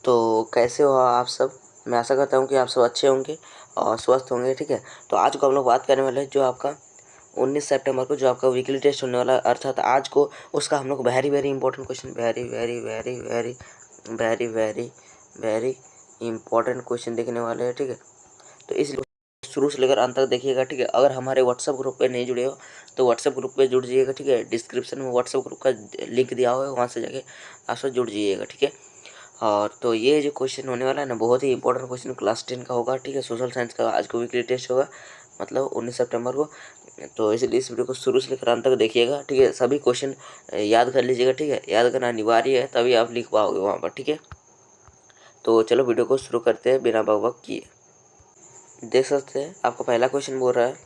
तो कैसे हो आप सब। मैं आशा करता हूँ कि आप सब अच्छे होंगे और स्वस्थ होंगे। ठीक है, तो आज को हम लोग बात करने वाले हैं जो आपका 19 सितंबर को जो आपका वीकली टेस्ट होने वाला है, अर्थात आज को उसका हम लोग very very important question, very very very very very very very important question देखने वाले हैं। ठीक है, तो इसलिए शुरू से लेकर अंत तक देखिएगा। ठीक है, अगर हमारे व्हाट्सएप ग्रुप पे नहीं जुड़े हो तो व्हाट्सएप ग्रुप पे जुड़ जाइएगा। ठीक है, डिस्क्रिप्शन में व्हाट्सएप ग्रुप का लिंक दिया हुआ है, वहाँ से जाके आप सब जुड़ जाइएगा। ठीक है, और तो ये जो क्वेश्चन होने वाला है ना, बहुत ही इंपॉर्टेंट क्वेश्चन क्लास 10 का होगा। ठीक है, सोशल साइंस का आज को वीकली टेस्ट होगा, मतलब 19 सितंबर को। तो इसलिए इस वीडियो को शुरू से लेकर अंत तक देखिएगा। ठीक है, सभी क्वेश्चन याद कर लीजिएगा। ठीक है, याद करना अनिवार्य है, तभी आप लिख पाओगे वहाँ पर। ठीक है, तो चलो वीडियो को शुरू करते हैं बिना बकबक किए। देख सकते हैं आपका पहला क्वेश्चन बोल रहा है,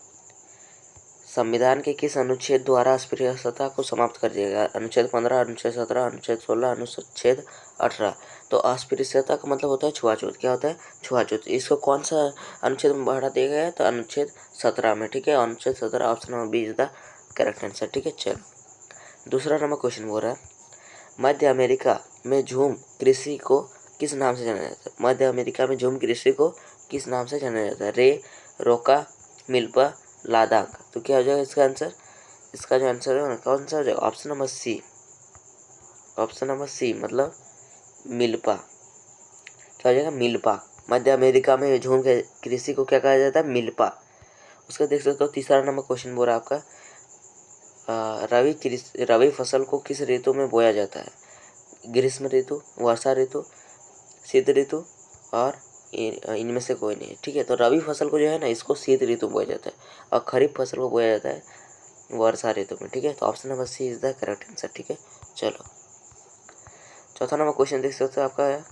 संविधान के किस अनुच्छेद द्वारा अस्पृश्यता को समाप्त कर दिया गया। अनुच्छेद 15, अनुच्छेद 17, अनुच्छेद 16, अनुच्छेद 18। तो अस्पृश्यता का मतलब होता है छुआछूत। क्या होता है? छुआछूत। इसको कौन सा अनुच्छेद में बढ़ा दिया गया है? तो अनुच्छेद 17 में। ठीक है, अनुच्छेद 17 option number B is the correct answer. ठीक है, चलो दूसरा नंबर क्वेश्चन बोल रहा है, मध्य अमेरिका में झूम कृषि को किस नाम से जाना जाता है। मध्य अमेरिका में झूम कृषि को किस नाम से जाना जाता है? रे, रोका, मिल्पा, लादाक। तो क्या हो जाएगा इसका आंसर? इसका जो आंसर है ना, कौन सा हो जाएगा? Option number C. Option number C मतलब मिल्पा। क्या हो जाएगा? मिल्पा। मध्य अमेरिका में झूम कृषि को क्या कहा जाता है? मिल्पा। उसका देख सकते हो तीसरा नंबर क्वेश्चन बोल रहा है आपका, रवि फसल को किस ऋतु में बोया जाता है? ग्रीष्म ऋतु, वर्षा ऋतु, शीत ऋतु और इनमें से कोई नहीं। ठीक है, तो रबी फसल को जो है ना, इसको शीत ऋतु में बोया जाता है और खरीफ फसल को बोया जाता है वर्षा ऋतु में। ठीक है, तो option number C is the correct answer. ठीक है, चलो चौथा नंबर क्वेश्चन देख सकते हो आपका है,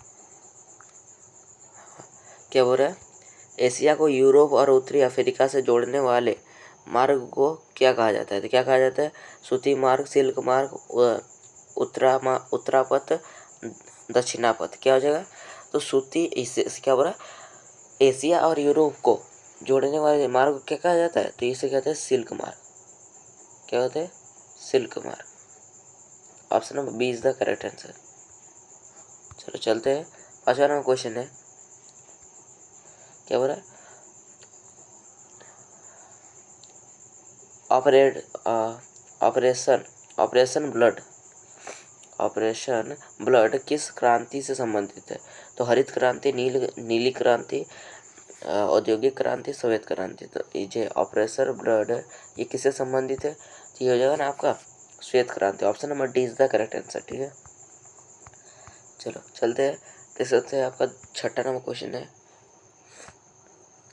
क्या बोल रहा है, एशिया को यूरोप और उत्तरी अफ्रीका से जोड़ने वाले मार्ग को क्या कहा जाता है? तो क्या कहा जाता है? सूती मार्ग, सिल्क मार्ग, उत्तरापथ, दक्षिणापथ। क्या हो जाएगा? तो सूती, इसे क्या बोला, एशिया और यूरोप को जोड़ने वाले मार्ग को क्या कहा जाता है? तो इसे कहते हैं सिल्क मार्ग। क्या होता है? सिल्क मार्ग। Option number B is the correct answer. चलो चलते हैं, पांचवा नंबर क्वेश्चन है, क्या बोला, operate operation operation blood operation blood किस क्रांति से संबंधित है? तो हरित क्रांति, नीली क्रांति, औद्योगिक क्रांति, श्वेत क्रांति। तो ये जो ऑपरेशन ब्लड है, ये किससे संबंधित है? तो ये हो जाएगा ना आपका श्वेत क्रांति। Option number D is the correct answer. ठीक है, चलो चलते हैं, देख सकते हैं आपका छठा नंबर क्वेश्चन है,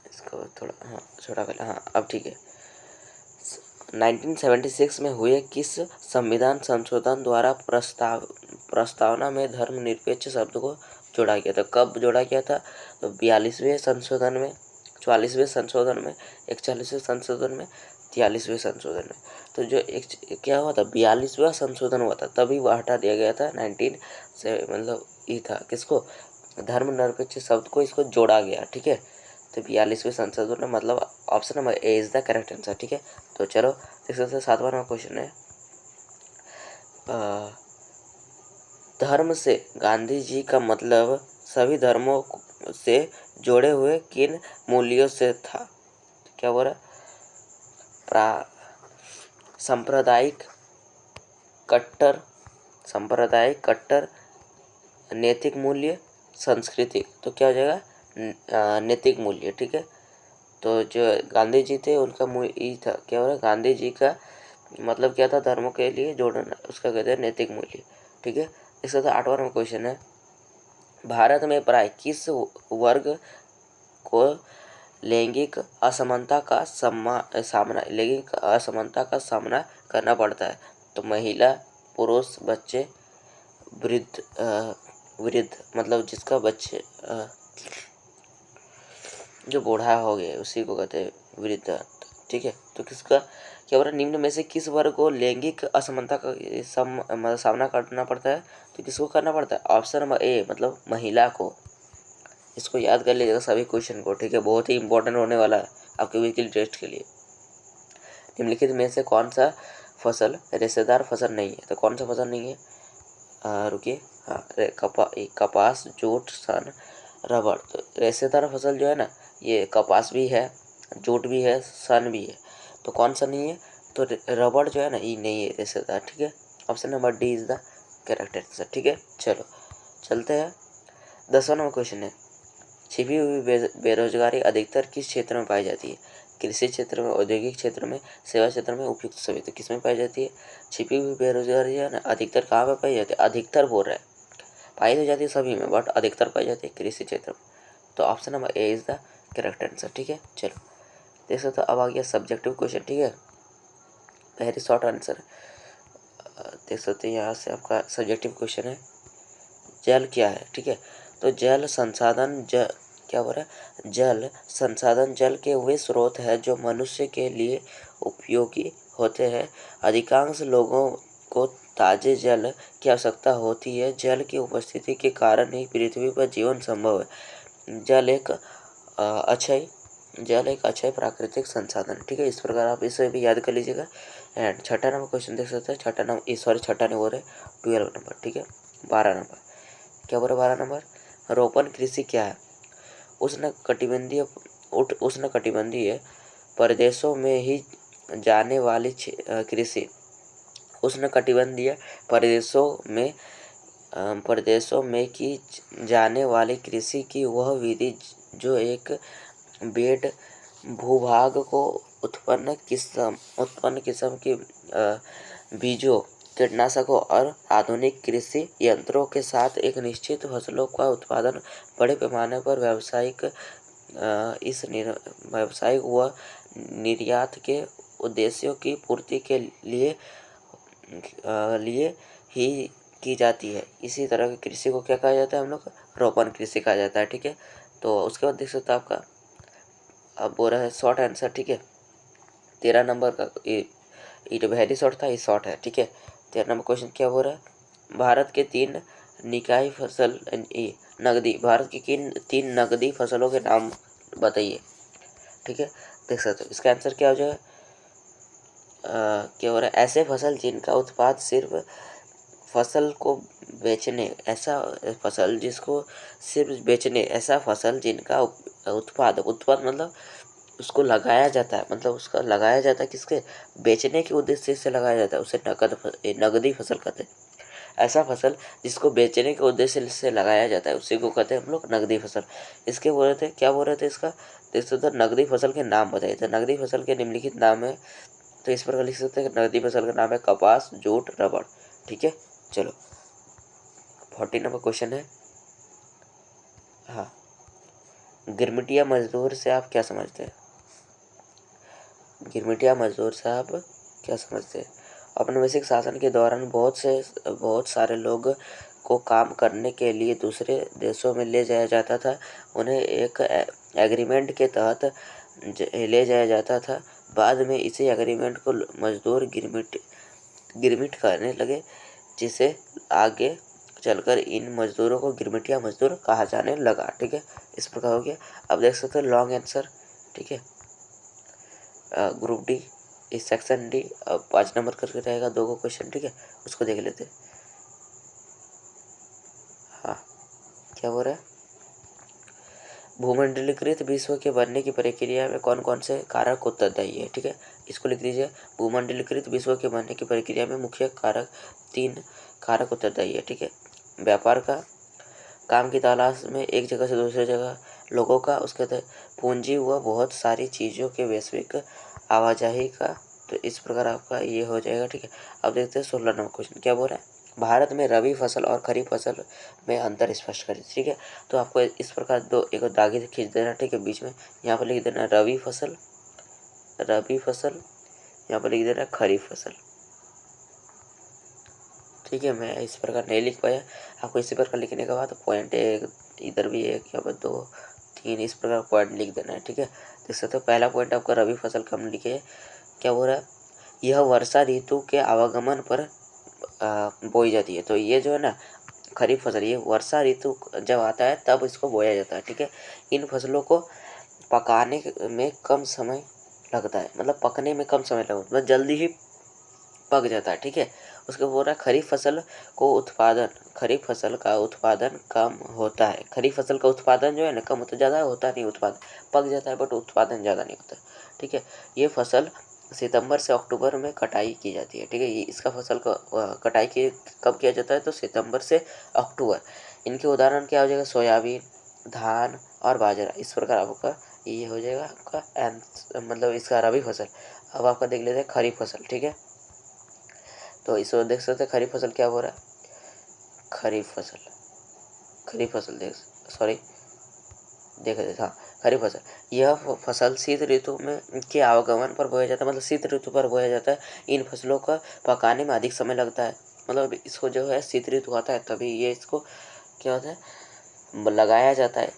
इसको थोड़ा हाँ छोटा कर, हाँ अब ठीक है। 1976 में हुए किस संविधान संशोधन द्वारा प्रस्तावना में धर्मनिरपेक्ष शब्द को जोड़ा गया था? कब जोड़ा गया था? तो 42वें संशोधन में, 44वें संशोधन में, 41वें संशोधन में, 43वें संशोधन में। तो जो एक क्या हुआ था, 42वां संशोधन हुआ था, तभी वह हटा दिया गया था। 19 से मतलब ये था किसको, धर्मनिरपेक्ष शब्द को इसको जोड़ा गया। ठीक है, तो 42वें संशोधन में, मतलब option number A is the correct answer. ठीक है, तो चलो देख सकते हैं सातवां नंबर क्वेश्चन है, धर्म से गांधी जी का मतलब सभी धर्मों से जोड़े हुए किन मूल्यों से था? क्या बोला, सांप्रदायिक कट्टर, सांप्रदायिक कट्टर, नैतिक मूल्य, सांस्कृतिक। तो क्या हो जाएगा, नैतिक मूल्य। ठीक है, तो जो गांधी जी थे उनका ये था, क्या हो रहा है, गांधी जी का मतलब क्या था, धर्मों के लिए जोड़ना, उसका कहते हैं नैतिक मूल्य। ठीक है, इसका तो आठवां नंबर क्वेश्चन है, भारत में प्राय किस वर्ग को लैंगिक असमानता का सामना करना पड़ता है? तो महिला, पुरुष, बच्चे, वृद्ध, वृद्ध मतलब जिसका बच्चे जो बूढ़ा हो गया उसी को कहते हैं वृद्ध। ठीक है, तो किसका क्या हो रहा है, निम्न में से किस वर्ग को लैंगिक असमानता का सामना करना पड़ता है? तो किसको करना पड़ता है? ऑप्शन नंबर ए मतलब महिला को। इसको याद कर लीजिएगा सभी क्वेश्चन को। ठीक है, बहुत ही इंपॉर्टेंट होने वाला है आपके वीकली टेस्ट के लिए। निम्नलिखित में से कौन सा फसल रेशेदार फसल नहीं है? तो कौन सा फसल नहीं है, रुकिए, हाँ कपास, जूट, सन, रबड़। तो रेशेदार फसल जो है ना, ये कपास भी है, जूट भी है, सन भी है। तो कौन सा नहीं है? तो रबड़ जो है ना, ये नहीं है रेशेदार, ठीक है। Option number D is the correct answer, ठीक है। चलो चलते हैं। 10वां नंबर क्वेश्चन है, छिपी हुई बेरोजगारी अधिकतर किस क्षेत्र में पाई जाती है? कृषि क्षेत्र में, औद्योगिक क्षेत्र में, सेवा क्षेत्र में, उपयुक्त सभी। तो किस में पाई जाती है? छिपी हुई बेरोजगारी है ना, अधिकतर कहाँ पे पाई जाती है? अधिकतर बोल रहा है, पाई तो जाती है सभी में, बट अधिकतर पाई जाती है कृषि क्षेत्र में। तो option number A is the correct answer, ठीक है। चलो देख सकते हो, अब आ गया सब्जेक्टिव क्वेश्चन, ठीक है। वेरी शॉर्ट आंसर देख सकते हो, यहाँ से आपका सब्जेक्टिव क्वेश्चन है, जल क्या है, ठीक है। तो जल संसाधन क्या बोल रहा है? जल संसाधन जल के वे स्रोत है जो मनुष्य के लिए उपयोगी होते हैं। अधिकांश लोगों को ताजे जल की आवश्यकता होती है। जल की उपस्थिति के कारण ही पृथ्वी पर जीवन संभव है। जल एक अक्षय प्राकृतिक संसाधन, ठीक है। इस प्रकार आप इसे भी याद कर लीजिएगा। एंड छठा नंबर क्वेश्चन देख सकते हैं, छठा नहीं बोल रहे, 12 नंबर, ठीक है। 12 नंबर क्या बोल रहे? 12 नंबर, रोपण कृषि क्या है? उष्णकटिबंधीय प्रदेशों में ही जाने वाली कृषि। उष्णकटिबंधीय प्रदेशों में की जाने वाली कृषि की वह विधि जो एक बेड भूभाग को उत्पन्न किस्म की बीजों, कीटनाशकों और आधुनिक कृषि यंत्रों के साथ एक निश्चित फसलों का उत्पादन बड़े पैमाने पर व्यावसायिक व निर्यात के उद्देश्यों की पूर्ति के लिए ही की जाती है। इसी तरह की कृषि को क्या कहा जाता है? हम लोग रोपण कृषि कहा जाता है, ठीक है। तो उसके बाद देख सकते हो आपका अब बोल रहा है शॉर्ट आंसर, ठीक है। 13 नंबर का ये वेरी शॉर्ट था, ये शॉर्ट है, ठीक है। 13 नंबर क्वेश्चन क्या बोल रहा है? भारत के तीन निकाई फसल नगदी भारत की किन 3 नगदी फसलों के नाम बताइए, ठीक है। देख सकते हो इसका आंसर क्या हो जाएगा? क्या हो रहा है? ऐसे फसल जिनका उत्पाद सिर्फ फसल को बेचने, ऐसा फसल जिसको सिर्फ बेचने, ऐसा फसल जिनका उत्पाद मतलब उसको लगाया जाता है, मतलब उसका लगाया जाता है किसके? बेचने के उद्देश्य से लगाया जाता है, उसे नगदी फसल कहते हैं। ऐसा फसल जिसको बेचने के उद्देश्य से लगाया जाता है उसी को कहते हैं हम लोग नगदी फसल। इसके बोल रहे थे, क्या बोल रहे थे इसका? देख सकते हो, नगदी फसल के नाम बताइए। तो नगदी फसल के निम्नलिखित नाम है, तो इस प्रकार लिख सकते हैं कि नगदी फसल का नाम है कपास, जूट, रबड़, ठीक है। चलो 14 नंबर क्वेश्चन है, हाँ, गिरमिटिया मजदूर से आप क्या समझते हैं? गिरमिटिया मजदूर से आप क्या समझते हैं? औपनिवेशिक शासन के दौरान बहुत सारे लोग को काम करने के लिए दूसरे देशों में ले जाया जाता था। उन्हें एक एग्रीमेंट के तहत ले जाया जाता था। बाद में इसी एग्रीमेंट को मजदूर गिरमिट करने लगे, जिसे आगे चलकर इन मजदूरों को गिरमिटिया मजदूर कहा जाने लगा, ठीक है। इस प्रकार हो गया। अब देख सकते हो लॉन्ग आंसर, ठीक है। ग्रुप डी इस सेक्शन डी, अब 5 नंबर करके रहेगा, 2 को क्वेश्चन, ठीक है। उसको देख लेते हैं। हाँ, क्या बोल रहा है? भूमंडलीकृत विश्व के बनने की प्रक्रिया में कौन कौन से कारक उत्तरदायी है, ठीक है। इसको लिख दीजिए, भूमंडलीकृत विश्व के बनने की प्रक्रिया में मुख्य कारक 3 कारक उत्तरदायी है, ठीक है। व्यापार का, काम की तलाश में एक जगह से दूसरी जगह लोगों का, उसके बाद पूंजी व बहुत सारी चीज़ों के वैश्विक आवाजाही का। तो इस प्रकार आपका ये हो जाएगा, ठीक है। अब देखते हैं 16 नंबर क्वेश्चन क्या बोल रहा है? भारत में रबी फसल और खरीफ फसल में अंतर स्पष्ट करें, ठीक है। तो आपको इस प्रकार एक दागे खींच देना, ठीक है, बीच में यहाँ पर लिख देना रबी फसल, यहाँ पर लिख देना खरीफ फसल, ठीक है। मैं इस प्रकार नहीं लिख पाया, आपको इसी प्रकार लिखने के बाद पॉइंट एक इधर भी एक, यहाँ पर 2 3 इस प्रकार पॉइंट लिख देना है, ठीक है। देख सकते हो पहला पॉइंट आपका रबी फसल कम लिखे, क्या हो रहा है? यह वर्षा ऋतु के आवागमन पर बोई जाती है। तो ये जो है ना खरीफ फसल, ये वर्षा ऋतु जब आता है तब इसको बोया जाता है, ठीक है। इन फसलों को पकाने में कम समय लगता है, मतलब पकने में कम समय लगता है, मतलब जल्दी ही पक जाता है, ठीक है। उसके बोल रहा है खरीफ फसल का उत्पादन कम होता है। खरीफ फसल का उत्पादन जो है ना कम होता है, ज़्यादा होता नहीं उत्पादन, पक जाता है बट उत्पादन ज़्यादा नहीं होता। ठीक है, ये फसल सितंबर से अक्टूबर में कटाई की जाती है। ठीक है, ये इसका फसल का कटाई की कब किया जाता है तो सितंबर से अक्टूबर। इनके उदाहरण क्या हो जाएगा, सोयाबीन, धान और बाजरा। इस प्रकार आपका ये हो जाएगा आपका मतलब इसका रबी फसल। अब आपका देख लेते हैं खरीफ फसल। ठीक है, तो इसको देख सकते हैं खरीफ फसल क्या हो रहा है, खरीफ फसल देख रहे हाँ, खरीफ फसल। यह फसल शीत ऋतु में के आगमन पर बोया जाता है, मतलब शीत ऋतु पर बोया जाता है। इन फसलों का पकाने में अधिक समय लगता है, मतलब इसको जो है शीत ऋतु आता है तभी ये इसको क्या होता है लगाया जाता है।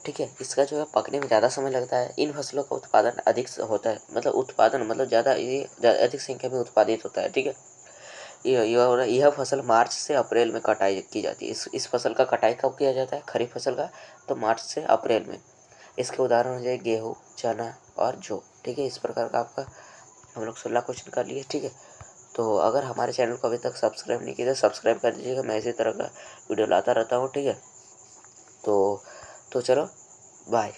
ठीक है, इसका जो है पकने में ज़्यादा समय लगता है। इन फसलों का उत्पादन अधिक होता है, मतलब उत्पादन मतलब ज़्यादा ये अधिक संख्या में उत्पादित होता है। ठीक है, यह फसल मार्च से अप्रैल में कटाई की जाती है। इस फसल का कटाई कब किया जाता है खरीफ फसल का, तो मार्च से अप्रैल में। इसके उदाहरण हो जाए गेहूँ, चना और जौ। ठीक है, इस प्रकार का आपका हम लोग 16 क्वेश्चन कर लिए। ठीक है, तो अगर हमारे चैनल को अभी तक सब्सक्राइब नहीं किया तो सब्सक्राइब कर दीजिएगा, मैं इसी तरह का वीडियो लाता रहता हूँ। ठीक है, तो चलो बाय।